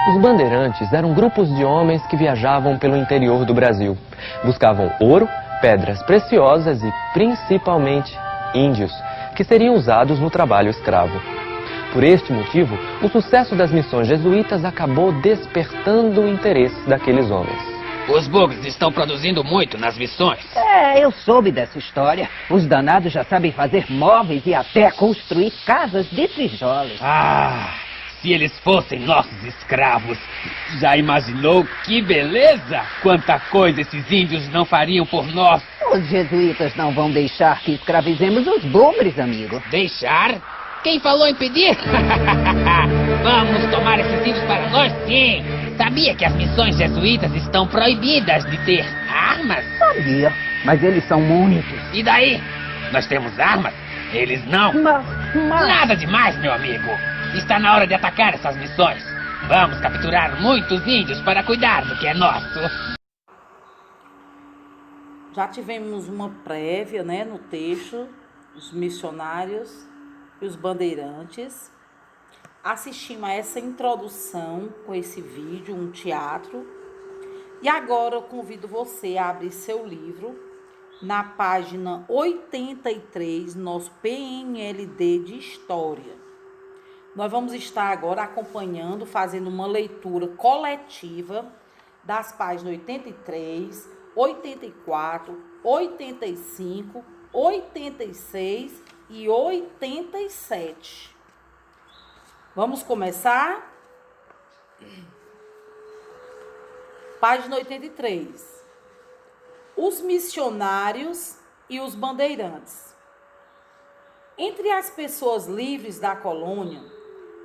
Os bandeirantes eram grupos de homens que viajavam pelo interior do Brasil. Buscavam ouro, pedras preciosas e, principalmente, índios, que seriam usados no trabalho escravo. Por este motivo, o sucesso das missões jesuítas acabou despertando o interesse daqueles homens. Os bugres estão produzindo muito nas missões. Eu soube dessa história. Os danados já sabem fazer móveis e até construir casas de tijolos. Se eles fossem nossos escravos, já imaginou que beleza? Quanta coisa esses índios não fariam por nós. Os jesuítas não vão deixar que escravizemos os bugres, amigo. Deixar? Quem falou em pedir? Vamos tomar esses índios para nós, sim. Sabia que as missões jesuítas estão proibidas de ter armas? Sabia, mas eles são muitos. E daí? Nós temos armas? Eles não. Mas... Nada demais, meu amigo. Está na hora de atacar essas missões. Vamos capturar muitos índios para cuidar do que é nosso. Já tivemos uma prévia, né, no texto, os missionários e os bandeirantes. Assistimos a essa introdução com esse vídeo, um teatro. E agora eu convido você a abrir seu livro na página 83, nosso PNLD de História. Nós vamos estar agora acompanhando, fazendo uma leitura coletiva das páginas 83, 84, 85, 86 e 87. Vamos começar? Página 83. Os missionários e os bandeirantes. Entre as pessoas livres da colônia,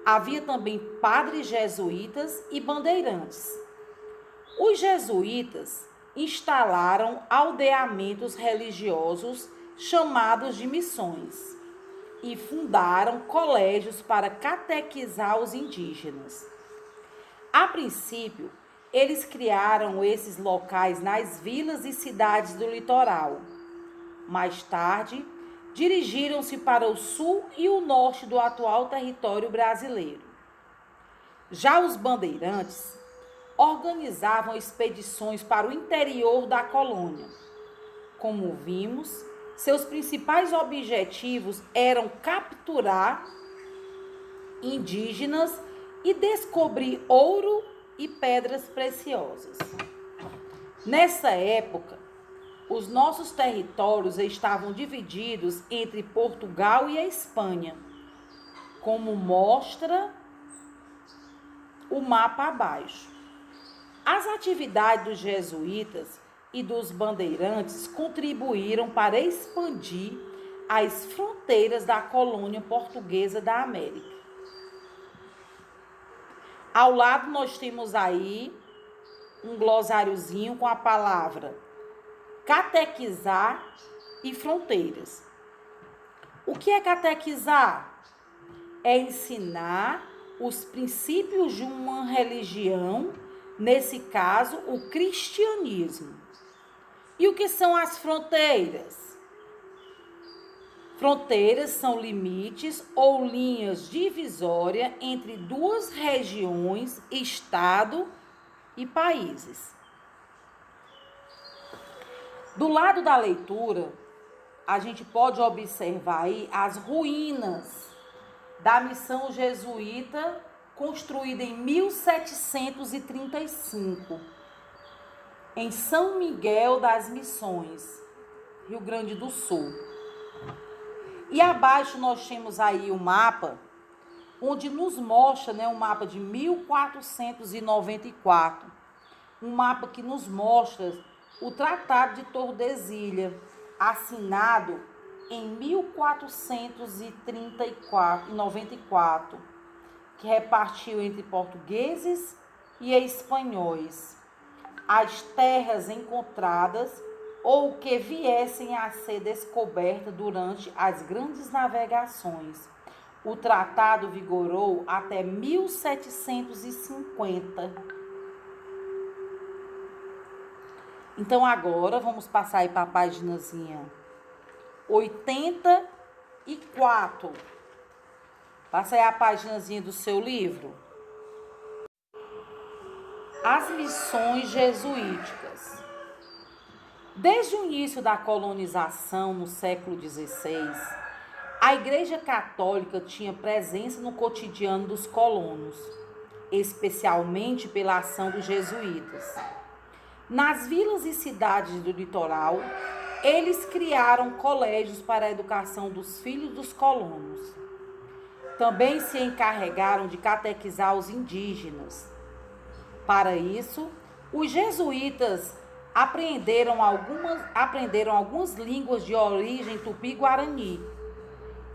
havia também padres jesuítas e bandeirantes. Os jesuítas instalaram aldeamentos religiosos chamados de missões e fundaram colégios para catequizar os indígenas. A princípio, eles criaram esses locais nas vilas e cidades do litoral. Mais tarde, dirigiram-se para o sul e o norte do atual território brasileiro. Já os bandeirantes organizavam expedições para o interior da colônia. Como vimos, seus principais objetivos eram capturar indígenas e descobrir ouro e pedras preciosas. Nessa época, os nossos territórios estavam divididos entre Portugal e a Espanha, como mostra o mapa abaixo. As atividades dos jesuítas e dos bandeirantes contribuíram para expandir as fronteiras da colônia portuguesa da América. Ao lado nós temos aí um glossáriozinho com a palavra catequizar e fronteiras. O que é catequizar? É ensinar os princípios de uma religião, nesse caso, o cristianismo. E o que são as fronteiras? Fronteiras são limites ou linhas divisórias entre duas regiões, estado e países. Do lado da leitura, a gente pode observar aí as ruínas da missão jesuíta construída em 1735, em São Miguel das Missões, Rio Grande do Sul. E abaixo nós temos aí o mapa, onde nos mostra, um mapa de 1494, um mapa que nos mostra o Tratado de Tordesilhas, assinado em 1494, que repartiu entre portugueses e espanhóis as terras encontradas ou que viessem a ser descobertas durante as grandes navegações. O tratado vigorou até 1750. Então, agora, vamos passar aí para a paginazinha 84. Passa aí a paginazinha do seu livro. as missões jesuíticas. Desde o início da colonização no século XVI, a Igreja Católica tinha presença no cotidiano dos colonos, especialmente pela ação dos jesuítas. Nas vilas e cidades do litoral, eles criaram colégios para a educação dos filhos dos colonos. Também se encarregaram de catequizar os indígenas. Para isso, os jesuítas aprenderam algumas línguas de origem tupi-guarani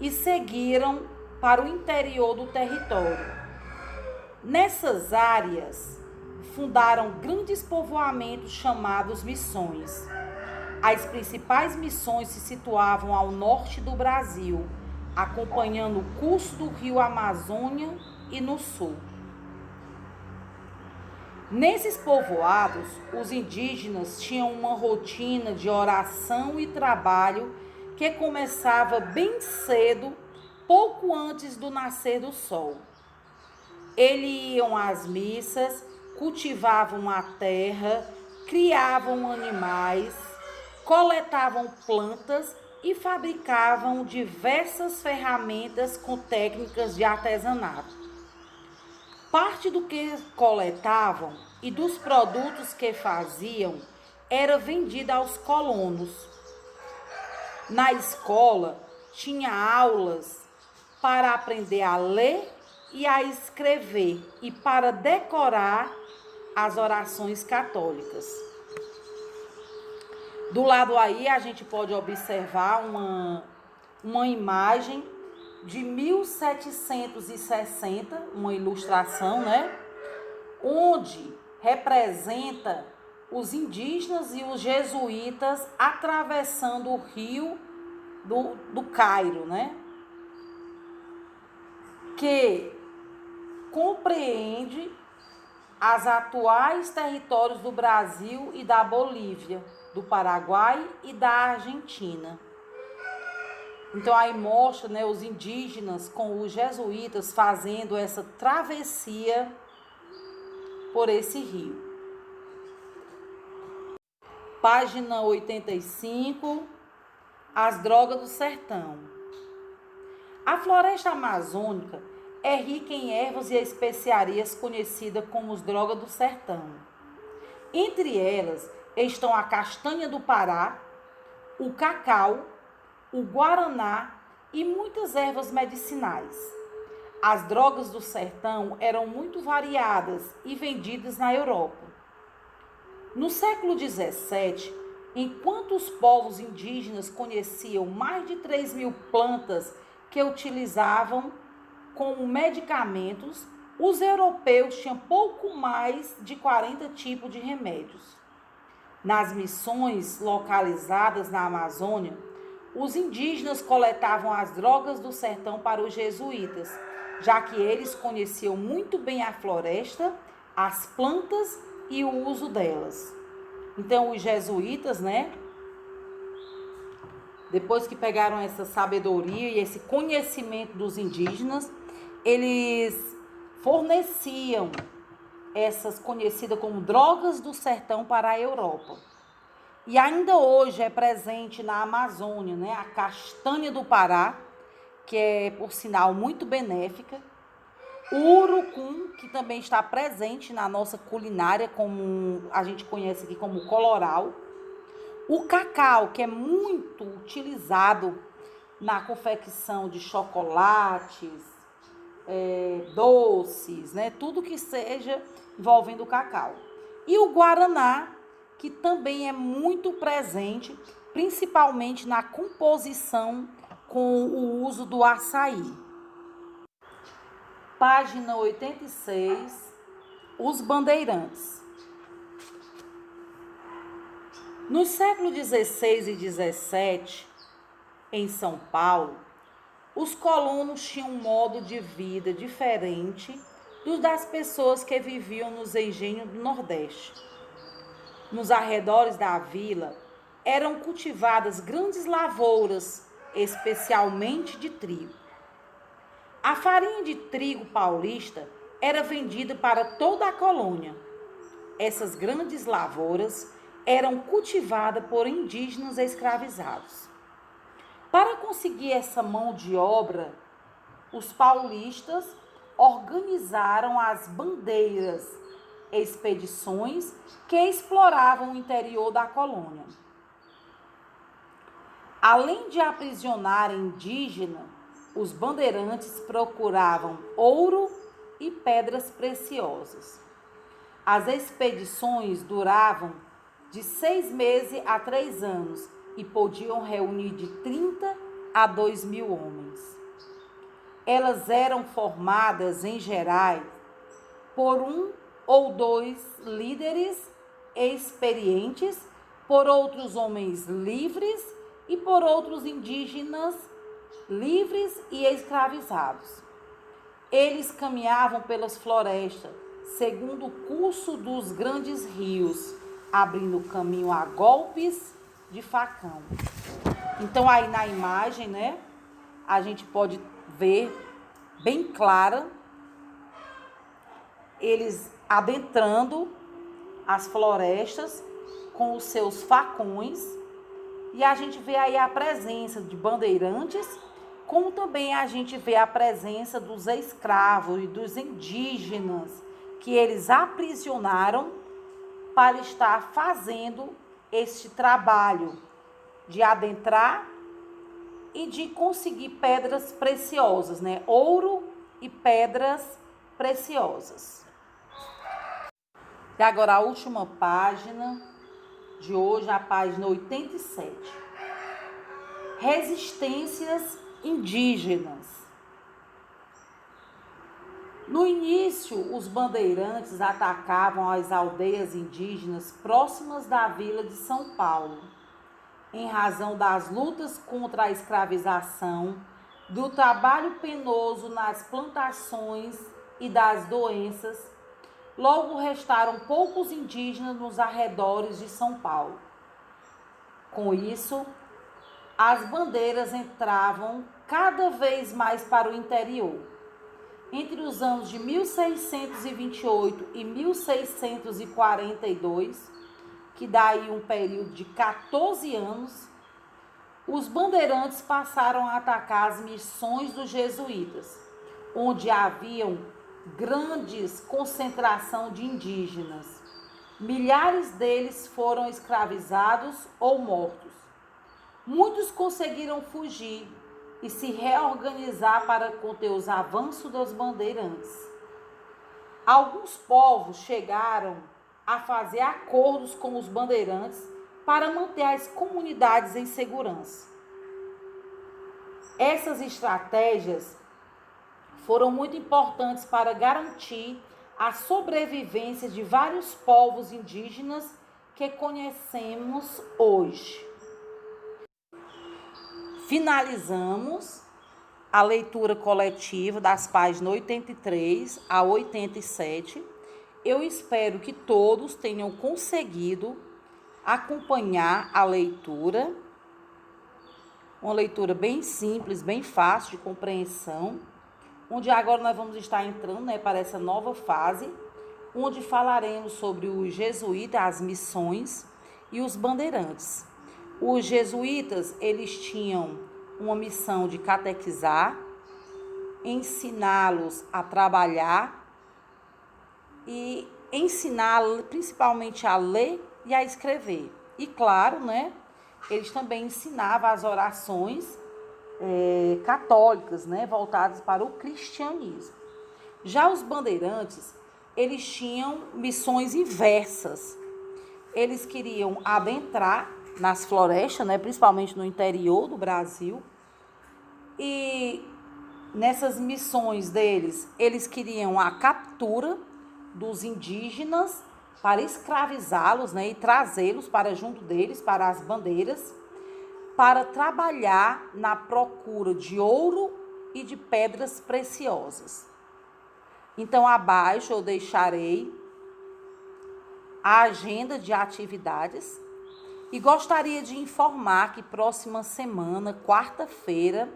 e seguiram para o interior do território. Nessas áreas, fundaram grandes povoamentos chamados missões. As principais missões se situavam ao norte do Brasil, acompanhando o curso do rio Amazônia e no sul. Nesses povoados, os indígenas tinham uma rotina de oração e trabalho que começava bem cedo, pouco antes do nascer do sol. Eles iam às missas, cultivavam a terra, criavam animais, coletavam plantas e fabricavam diversas ferramentas com técnicas de artesanato. Parte do que coletavam e dos produtos que faziam era vendida aos colonos. Na escola, tinha aulas para aprender a ler e a escrever e para decorar as orações católicas. Do lado aí a gente pode observar uma imagem de 1760, uma ilustração, né? Onde representa os indígenas e os jesuítas atravessando o rio do Cairo, né? Que compreende os atuais territórios do Brasil e da Bolívia, do Paraguai e da Argentina. Então aí mostra, né, os indígenas com os jesuítas fazendo essa travessia por esse rio. Página 85, as drogas do sertão. A floresta amazônica é rica em ervas e especiarias conhecidas como as drogas do sertão. Entre elas estão a castanha do Pará, o cacau, o guaraná e muitas ervas medicinais. As drogas do sertão eram muito variadas e vendidas na Europa. No século XVII, enquanto os povos indígenas conheciam mais de 3.000 plantas que utilizavam como medicamentos, os europeus tinham pouco mais de 40 tipos de remédios. Nas missões localizadas na Amazônia, os indígenas coletavam as drogas do sertão para os jesuítas, já que eles conheciam muito bem a floresta, as plantas e o uso delas. Então, os jesuítas, né, depois que pegaram essa sabedoria e esse conhecimento dos indígenas, eles forneciam essas conhecidas como drogas do sertão para a Europa. E ainda hoje é presente na Amazônia, né, a castanha do Pará, que é, por sinal, muito benéfica. O urucum, que também está presente na nossa culinária, como a gente conhece aqui como coloral. O cacau, que é muito utilizado na confecção de chocolates, doces, né, tudo que seja envolvendo o cacau. E o guaraná, que também é muito presente, principalmente na composição com o uso do açaí. Página 86, os bandeirantes. Nos séculos XVI e XVII, em São Paulo, os colonos tinham um modo de vida diferente dos das pessoas que viviam nos engenhos do Nordeste. Nos arredores da vila eram cultivadas grandes lavouras, especialmente de trigo. A farinha de trigo paulista era vendida para toda a colônia. essas grandes lavouras eram cultivadas por indígenas escravizados. Para conseguir essa mão de obra, os paulistas organizaram as bandeiras expedições que exploravam o interior da colônia. Além de aprisionar indígenas, os bandeirantes procuravam ouro e pedras preciosas. As expedições duravam de 6 meses a 3 anos e podiam reunir de 30 a 2.000 homens. Elas eram formadas, em geral, por 1 ou 2 líderes experientes, por outros homens livres e por outros indígenas livres e escravizados. Eles caminhavam pelas florestas, segundo o curso dos grandes rios, abrindo caminho a golpes de facão. Então, aí na imagem, né, a gente pode ver bem clara eles adentrando as florestas com os seus facões, e a gente vê aí a presença de bandeirantes, como também a gente vê a presença dos escravos e dos indígenas que eles aprisionaram para estar fazendo este trabalho de adentrar e de conseguir pedras preciosas, né? Ouro e pedras preciosas. E agora a última página de hoje, a página 87. Resistências indígenas. No início, os bandeirantes atacavam as aldeias indígenas próximas da vila de São Paulo, em razão das lutas contra a escravização, do trabalho penoso nas plantações e das doenças. Logo restaram poucos indígenas nos arredores de São Paulo. Com isso, as bandeiras entravam cada vez mais para o interior. Entre os anos de 1628 e 1642, que dá aí um período de 14 anos, os bandeirantes passaram a atacar as missões dos jesuítas, onde haviam grandes concentração de indígenas. Milhares deles foram escravizados ou mortos. Muitos conseguiram fugir e se reorganizar para conter os avanços dos bandeirantes. Alguns povos chegaram a fazer acordos com os bandeirantes para manter as comunidades em segurança. Essas estratégias foram muito importantes para garantir a sobrevivência de vários povos indígenas que conhecemos hoje. Finalizamos a leitura coletiva das páginas 83 a 87. Eu espero que todos tenham conseguido acompanhar a leitura. Uma leitura bem simples, bem fácil de compreensão, onde agora nós vamos estar entrando, né, para essa nova fase, onde falaremos sobre os jesuítas, as missões e os bandeirantes. Os jesuítas, eles tinham uma missão de catequizar, ensiná-los a trabalhar e ensinar principalmente a ler e a escrever. E claro, né, eles também ensinavam as orações católicas, né, voltadas para o cristianismo. Já os bandeirantes, eles tinham missões inversas. Eles queriam adentrar nas florestas, né, principalmente no interior do Brasil, e nessas missões deles, eles queriam a captura dos indígenas para escravizá-los, né, e trazê-los para junto deles, para as bandeiras, para trabalhar na procura de ouro e de pedras preciosas. Então, abaixo eu deixarei a agenda de atividades e gostaria de informar que próxima semana, quarta-feira,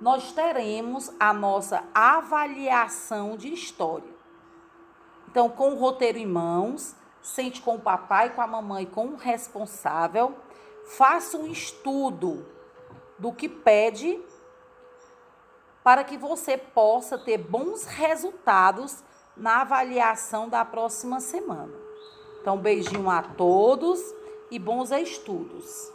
nós teremos a nossa avaliação de história. Então, com o roteiro em mãos, Sente com o papai, com a mamãe, com o responsável. Faça um estudo do que pede para que você possa ter bons resultados na avaliação da próxima semana. Então, beijinho a todos e bons estudos.